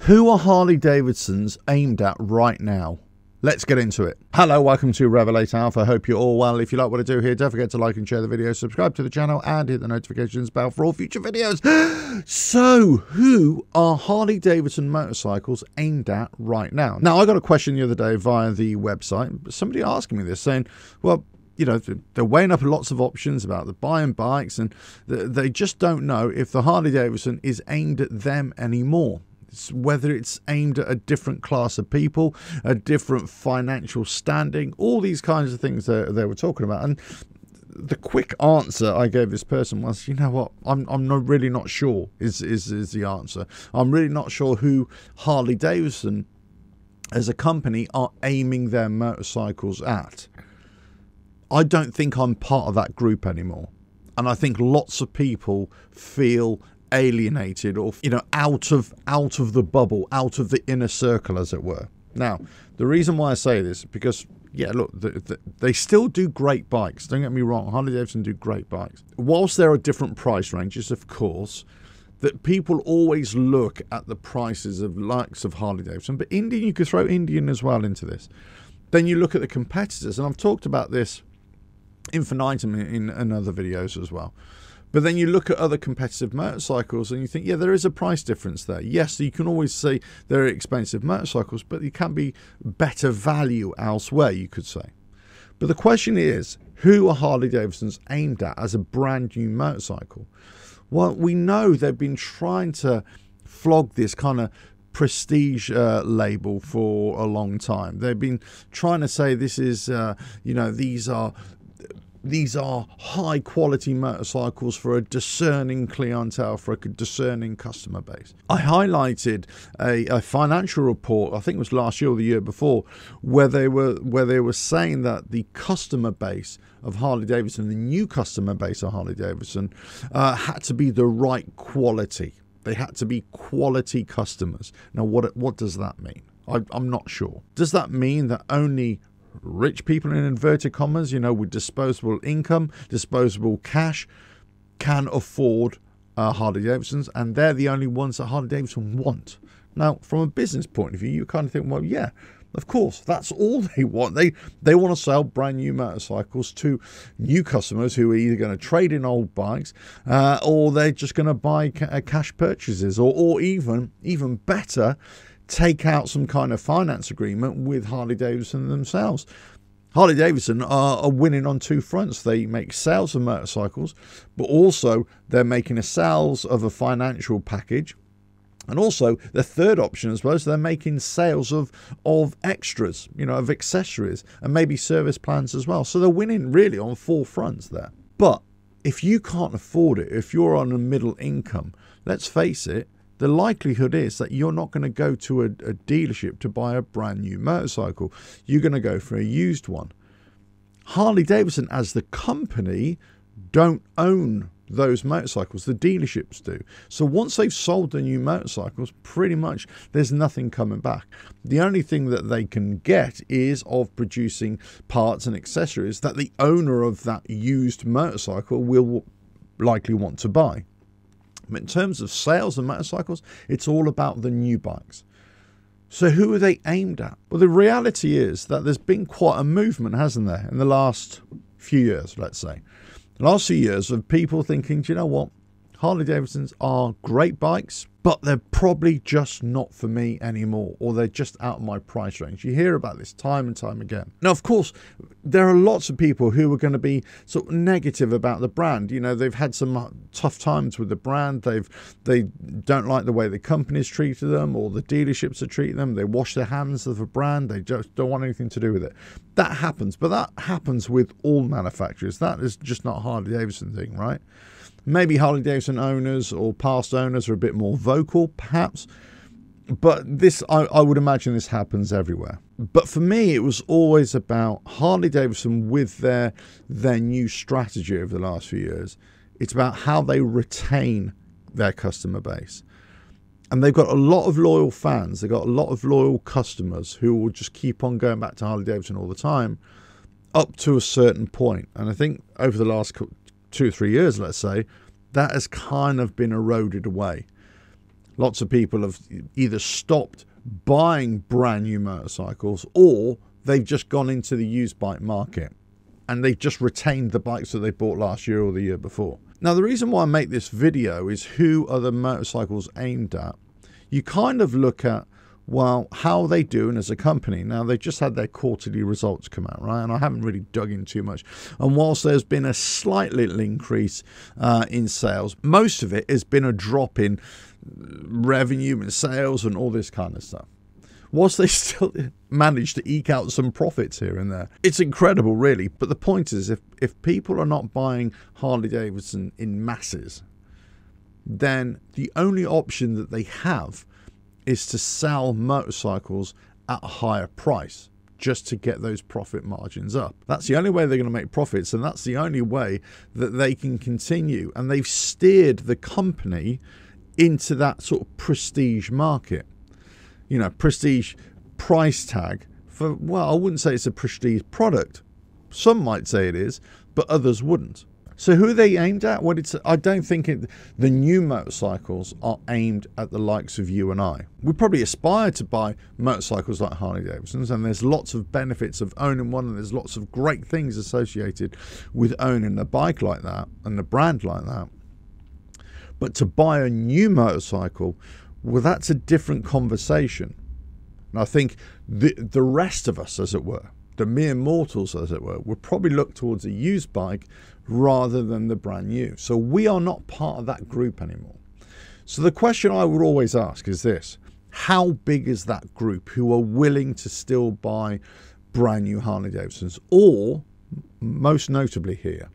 Who are Harley Davidsons aimed at right now? Let's get into it. Hello, welcome to RevelatorAlf. I hope you're all well. If you like what I do here, don't forget to like and share the video, subscribe to the channel, and hit the notifications bell for all future videos. So, who are Harley Davidson motorcycles aimed at right now? Now, I got a question the other day via the website. Somebody asking me this, saying, well, you know, they're weighing up lots of options about the buying bikes, and they just don't know if the Harley Davidson is aimed at them anymore. Whether it's aimed at a different class of people, a different financial standing, all these kinds of things that they were talking about. And the quick answer I gave this person was, you know what, I'm really not sure is the answer. I'm really not sure who Harley Davidson as a company are aiming their motorcycles at. I don't think I'm part of that group anymore. And I think lots of people feel alienated, or out of the bubble, out of the inner circle, as it were. Now, the reason why I say this is because, yeah, look, they still do great bikes. Don't get me wrong, Harley Davidson do great bikes. Whilst there are different price ranges, of course, that people always look at the prices of likes of Harley Davidson, but Indian, you could throw Indian as well into this. Then you look at the competitors, and I've talked about this infinitum in other videos as well. But then you look at other competitive motorcycles and you think, yeah, there is a price difference there. Yes, you can always say they're expensive motorcycles, but you can be better value elsewhere, you could say. But the question is, who are Harley Davidsons aimed at as a brand new motorcycle? Well, we know they've been trying to flog this kind of prestige label for a long time. They've been trying to say this is, these are high quality motorcycles for a discerning clientele, for a discerning customer base. I highlighted a financial report, I think it was last year or the year before, where they were saying that the customer base of Harley Davidson, the new customer base of Harley Davidson, had to be the right quality. They had to be quality customers. Now, what does that mean? I'm not sure. Does that mean that only rich people, in inverted commas, with disposable income, disposable cash, can afford Harley Davidsons, and they're the only ones that Harley Davidson want? Now, from a business point of view, you kind of think, well, yeah, of course, that's all they want. They want to sell brand new motorcycles to new customers who are either going to trade in old bikes, or they're just going to buy cash purchases, or even better, take out some kind of finance agreement with Harley Davidson themselves. Harley Davidson are winning on two fronts. They make sales of motorcycles, but also they're making a sales of a financial package. And also the third option as well is they're making sales of extras, of accessories, and maybe service plans as well. So they're winning really on four fronts there. But if you can't afford it, if you're on a middle income, let's face it, the likelihood is that you're not going to go to a dealership to buy a brand new motorcycle. You're going to go for a used one. Harley Davidson as the company don't own those motorcycles. The dealerships do. So once they've sold the new motorcycles, pretty much there's nothing coming back. The only thing that they can get is of producing parts and accessories that the owner of that used motorcycle will likely want to buy. But in terms of sales of motorcycles, it's all about the new bikes. So who are they aimed at? Well, the reality is that there's been quite a movement, hasn't there, in the last few years, let's say. The last few years of people thinking, do you know what? Harley Davidsons are great bikes, but they're probably just not for me anymore, or they're just out of my price range. You hear about this time and time again. Now, of course, there are lots of people who are going to be sort of negative about the brand. They've had some tough times with the brand. They don't like the way the company's treated them, or the dealerships are treating them. They wash their hands of the brand. They just don't want anything to do with it. That happens, but that happens with all manufacturers. That is just not a Harley Davidson thing, right? Maybe Harley Davidson owners or past owners are a bit more vocal, perhaps. But this, I would imagine this happens everywhere. But for me, it was always about Harley Davidson with their new strategy over the last few years. It's about how they retain their customer base. And they've got a lot of loyal fans. They've got a lot of loyal customers who will just keep on going back to Harley Davidson all the time up to a certain point. And I think over the last 2 or 3 years, let's say, that has kind of been eroded away. Lots of people have either stopped buying brand new motorcycles, or they've just gone into the used bike market and they've just retained the bikes that they bought last year or the year before. Now, the reason why I make this video is, who are the motorcycles aimed at? You kind of look at, well, how are they doing as a company? Now, they just had their quarterly results come out, right? And I haven't really dug in too much. And whilst there's been a slight little increase in sales, most of it has been a drop in revenue and sales and all this kind of stuff. Whilst they still managed to eke out some profits here and there. It's incredible, really. But the point is, if people are not buying Harley Davidson in masses, then the only option that they have is to sell motorcycles at a higher price, just to get those profit margins up. That's the only way they're going to make profits, and that's the only way that they can continue. And they've steered the company into that sort of prestige market. You know, prestige price tag for, well, I wouldn't say it's a prestige product. Some might say it is, but others wouldn't. So who are they aimed at? Well, I don't think the new motorcycles are aimed at the likes of you and I. We probably aspire to buy motorcycles like Harley Davidson's, and there's lots of benefits of owning one, and there's lots of great things associated with owning a bike like that and a brand like that. But to buy a new motorcycle, well, that's a different conversation. And I think the rest of us, as it were, the mere mortals, as it were, would probably look towards a used bike rather than the brand new. So we are not part of that group anymore. So the question I would always ask is this: how big is that group who are willing to still buy brand new Harley Davidsons? Or, most notably here,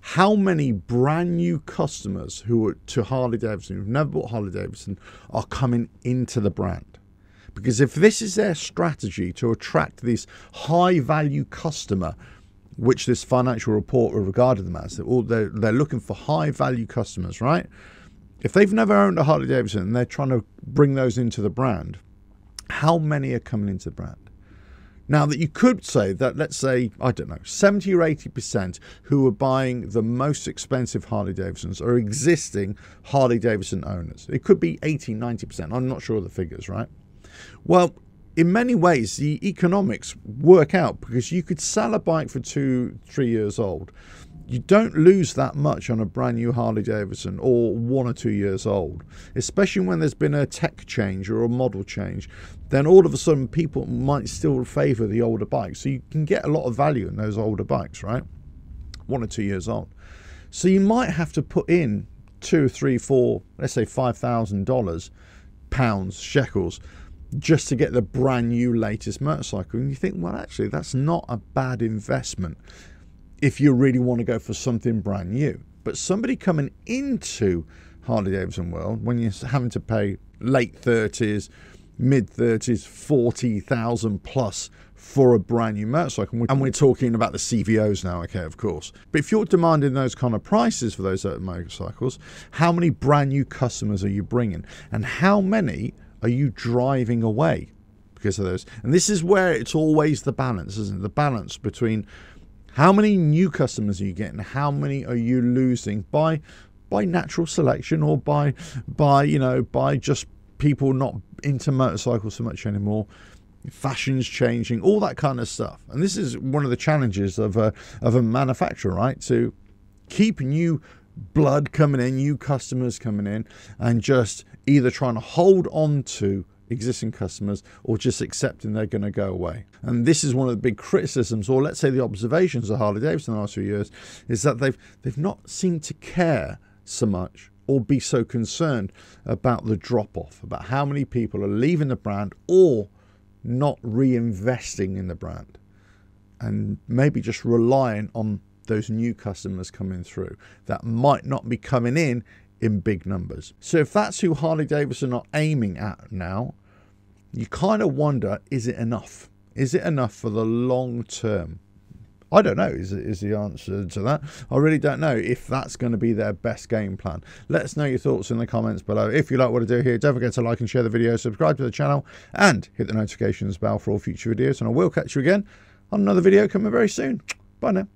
how many brand new customers who are to Harley Davidson, who've never bought Harley Davidson, are coming into the brand? Because if this is their strategy to attract this high value customer, which this financial report regarded them as, they're looking for high value customers, right? If they've never owned a Harley Davidson and they're trying to bring those into the brand, how many are coming into the brand? Now, that you could say that, let's say, I don't know, 70 or 80% who are buying the most expensive Harley Davidsons are existing Harley Davidson owners. It could be 80, 90%. I'm not sure of the figures, right? Well, in many ways, the economics work out, because you could sell a bike for 2-3 years old. You don't lose that much on a brand new Harley Davidson or 1 or 2 years old, especially when there's been a tech change or a model change. Then all of a sudden people might still favor the older bikes. So you can get a lot of value in those older bikes, right? 1 or 2 years old. So you might have to put in 2, 3, 4, let's say $5,000, pounds, shekels, just to get the brand new latest motorcycle. And you think, well, actually, that's not a bad investment if you really want to go for something brand new. But somebody coming into Harley Davidson world, when you're having to pay late 30s, mid 30s, 40,000 plus for a brand new motorcycle, and we're talking about the CVOs now, okay, of course. But if you're demanding those kind of prices for those motorcycles, how many brand new customers are you bringing, and how many are you driving away because of those? And this is where it's always the balance, isn't it? The balance between how many new customers are you getting, how many are you losing by natural selection, or by just people not into motorcycles so much anymore, fashion's changing, all that kind of stuff. And this is one of the challenges of a manufacturer, right? To keep new blood coming in, new customers coming in, and just either trying to hold on to existing customers or just accepting they're going to go away. And this is one of the big criticisms, or let's say the observations of Harley Davidson in the last few years, is that they've not seemed to care so much or be so concerned about the drop-off, about how many people are leaving the brand or not reinvesting in the brand, and maybe just relying on those new customers coming through that might not be coming in big numbers. So if that's who Harley Davidson are aiming at now, you kind of wonder, is it enough? Is it enough for the long term? I don't know, is the answer to that. I really don't know if that's going to be their best game plan. Let us know your thoughts in the comments below. If you like what I do here, don't forget to like and share the video, subscribe to the channel, and hit the notifications bell for all future videos. And I will catch you again on another video coming very soon. Bye now.